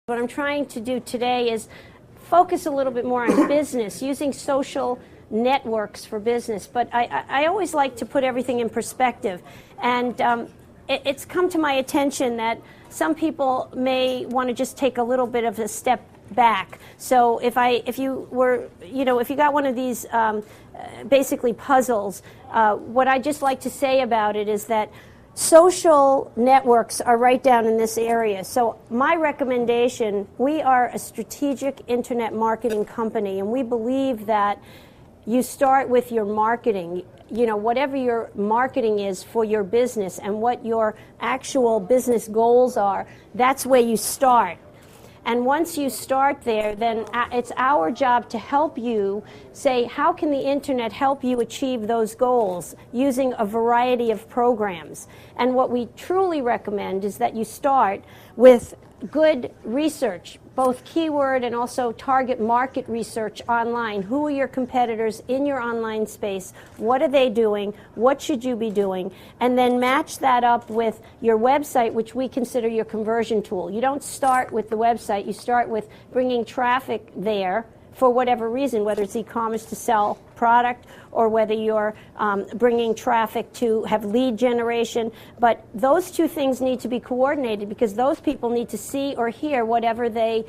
What I'm trying to do today is focus a little bit more on business, using social networks for business. But I always like to put everything in perspective. And it's come to my attention that some people may want to just take a little bit of a step back. So if you got one of these basically puzzles, what I just like to say about it is that social networks are right down in this area. So my recommendation, we are a strategic internet marketing company, and we believe that you start with your marketing. You know, whatever your marketing is for your business and what your actual business goals are, that's where you start. And once you start there, then it's our job to help you say, how can the internet help you achieve those goals using a variety of programs? And what we truly recommend is that you start with good research, both keyword and also target market research online. Who are your competitors in your online space? What are they doing? What should you be doing? And then match that up with your website, which we consider your conversion tool. You don't start with the website. You start with bringing traffic there for whatever reason, whether it's e-commerce to sell product or whether you're bringing traffic to have lead generation. But those two things need to be coordinated because those people need to see or hear whatever they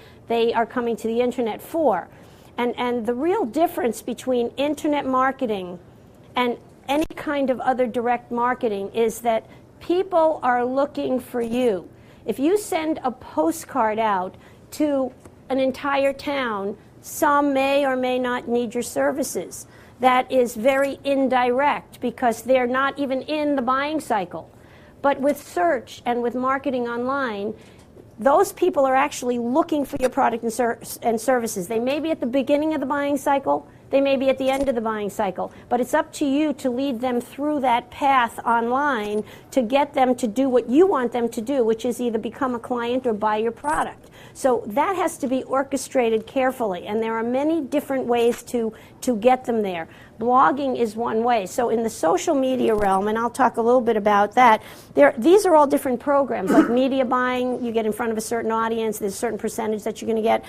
are coming to the internet for. And the real difference between internet marketing and any kind of other direct marketing is that people are looking for you. If you send a postcard out to an entire town, some may or may not need your services. That is very indirect because they're not even in the buying cycle. But with search and with marketing online, those people are actually looking for your product and services. They may be at the beginning of the buying cycle, they may be at the end of the buying cycle, but it's up to you to lead them through that path online to get them to do what you want them to do, which is either become a client or buy your product. So that has to be orchestrated carefully, and there are many different ways to get them there. Blogging is one way. So in the social media realm, and I'll talk a little bit about that, these are all different programs, like media buying. You get in front of a certain audience, there's a certain percentage that you're going to get.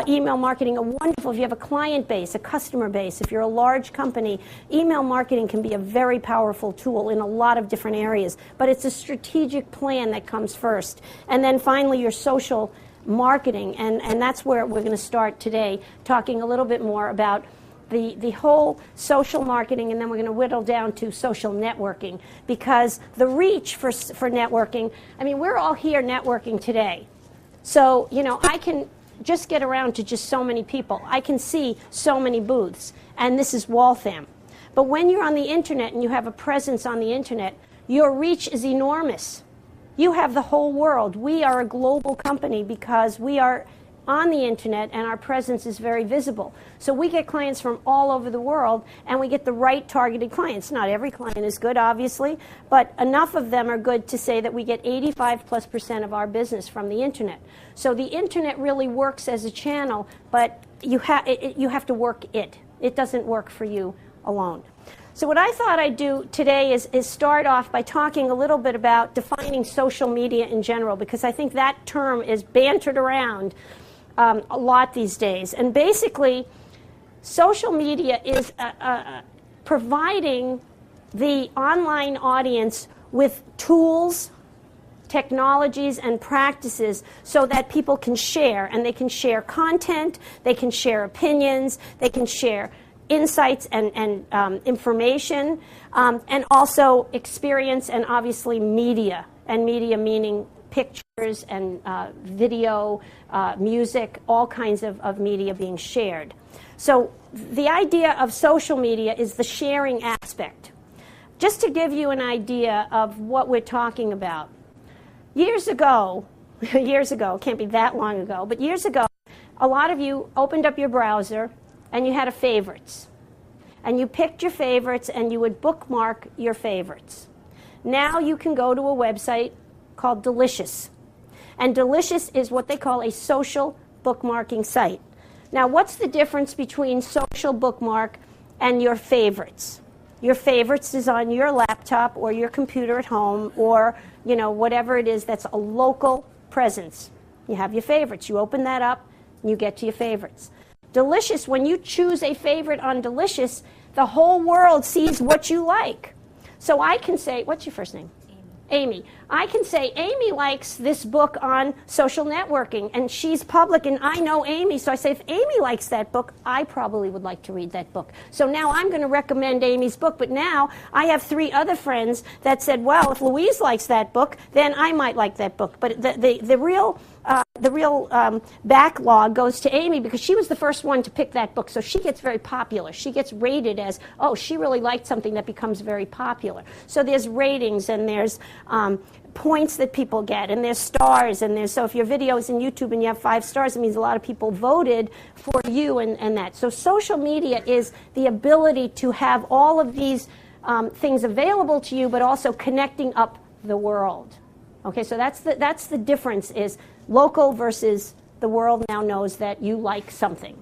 Email marketing, wonderful. If you have a client base, a customer base, if you're a large company, email marketing can be a very powerful tool in a lot of different areas. But it's a strategic plan that comes first. And then finally, your social marketing, and that's where we're going to start today, talking a little bit more about the whole social marketing, and then we're going to whittle down to social networking, because the reach for networking, I mean, we're all here networking today. So, you know, I can just get around to just so many people. I can see so many booths, and this is Waltham. But when you're on the internet and you have a presence on the internet, your reach is enormous. You have the whole world. We are a global company because we are on the internet and our presence is very visible. So we get clients from all over the world, and we get the right targeted clients. Not every client is good, obviously, but enough of them are good to say that we get 85+% of our business from the internet. So the internet really works as a channel, but you have to work it. It doesn't work for you alone. So what I thought I'd do today is start off by talking a little bit about defining social media in general, because I think that term is bantered around a lot these days. And basically, social media is providing the online audience with tools, technologies, and practices so that people can share, and they can share content, they can share opinions, they can share insights and information, and also experience, and obviously media. And media meaning pictures and video, music, all kinds of media being shared. So the idea of social media is the sharing aspect. Just to give you an idea of what we're talking about. Years ago, it can't be that long ago, but years ago, a lot of you opened up your browser and you had a favorites. And you picked your favorites and you would bookmark your favorites. Now you can go to a website called Delicious. And Delicious is what they call a social bookmarking site. Now, what's the difference between social bookmark and your favorites? Your favorites is on your laptop or your computer at home, or, you know, whatever it is that's a local presence. You have your favorites. You open that up, and you get to your favorites. Delicious, when you choose a favorite on Delicious, the whole world sees what you like. So I can say, what's your first name? Amy. I can say, Amy likes this book on social networking, and she's public, and I know Amy, so I say, if Amy likes that book, I probably would like to read that book. So now I'm going to recommend Amy's book, but now I have 3 other friends that said, well, if Louise likes that book, then I might like that book. But the real backlog goes to Amy because she was the first one to pick that book. So she gets very popular. She gets rated as, oh, she really liked something that becomes very popular. So there's ratings and there's points that people get and there's stars and there's, so if your video is in YouTube and you have 5 stars, it means a lot of people voted for you and that. So social media is the ability to have all of these things available to you, but also connecting up the world. Okay, so that's the difference, is local versus the world now knows that you like something.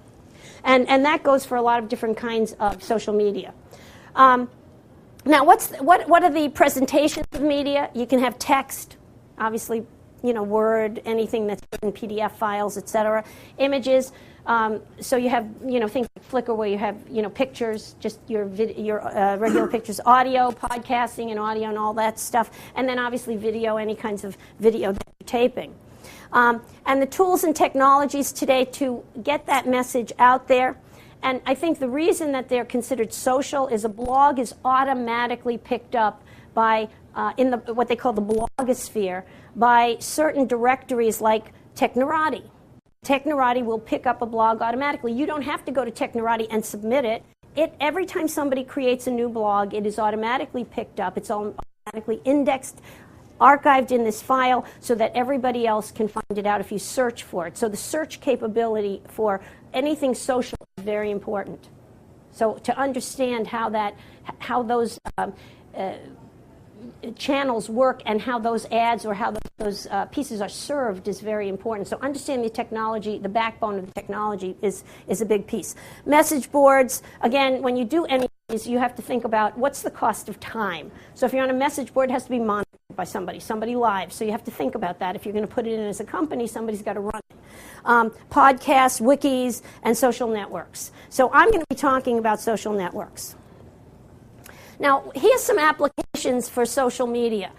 And that goes for a lot of different kinds of social media. Now, what are the presentations of media? You can have text, obviously, Word, anything that's in PDF files, etc. Images. So you have, things like Flickr where you have, pictures, just your regular pictures, audio, podcasting and audio and all that stuff. And then obviously video, any kinds of video taping. And the tools and technologies today to get that message out there. And I think the reason that they're considered social is a blog is automatically picked up by, in what they call the blogosphere, by certain directories like Technorati. Technorati will pick up a blog automatically. You don't have to go to Technorati and submit it. Every time somebody creates a new blog, it is automatically picked up. It's automatically indexed, archived in this file so that everybody else can find it out if you search for it. So the search capability for anything social is very important. So to understand how those channels work and how those ads or how those pieces are served is very important. So understanding the technology, the backbone of the technology is a big piece. Message boards, again, when you do any of these, you have to think about what's the cost of time. So if you're on a message board, it has to be monitored by somebody live. So you have to think about that. If you're going to put it in as a company, somebody's got to run it. Podcasts, wikis, and social networks. So I'm going to be talking about social networks. Now, here's some applications for social media.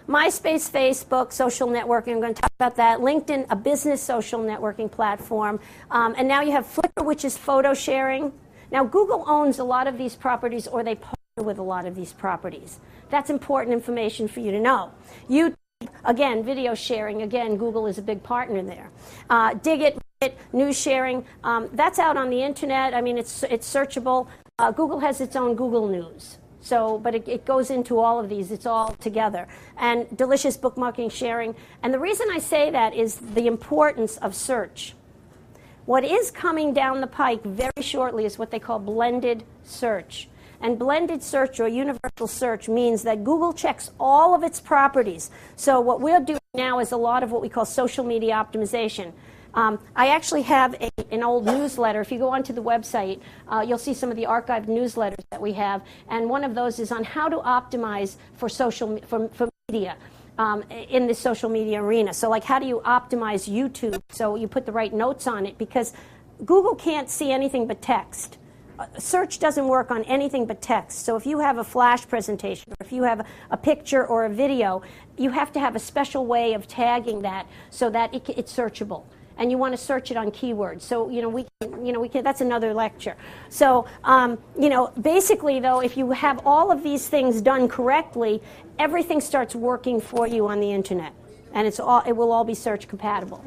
MySpace, Facebook, social networking, I'm going to talk about that. LinkedIn, a business social networking platform. And now you have Flickr, which is photo sharing. Now, Google owns a lot of these properties, or they partner with a lot of these properties. That's important information for you to know. YouTube, again, video sharing. Again, Google is a big partner there. Digit, news sharing. That's out on the internet. I mean, it's searchable. Google has its own Google News. So, but it goes into all of these. It's all together. And Delicious bookmarking, sharing. And the reason I say that is the importance of search. What is coming down the pike very shortly is what they call blended search. And blended search or universal search means that Google checks all of its properties. So what we're doing now is a lot of what we call social media optimization. I actually have an old newsletter. If you go onto the website, you'll see some of the archived newsletters that we have. And one of those is on how to optimize for media in the social media arena. So like, how do you optimize YouTube so you put the right notes on it? Because Google can't see anything but text. Search doesn't work on anything but text. So if you have a flash presentation, or if you have a picture or a video, you have to have a special way of tagging that so that it's searchable. And you want to search it on keywords. So, we can, that's another lecture. So, basically, though, if you have all of these things done correctly, everything starts working for you on the internet. And it will all be search compatible.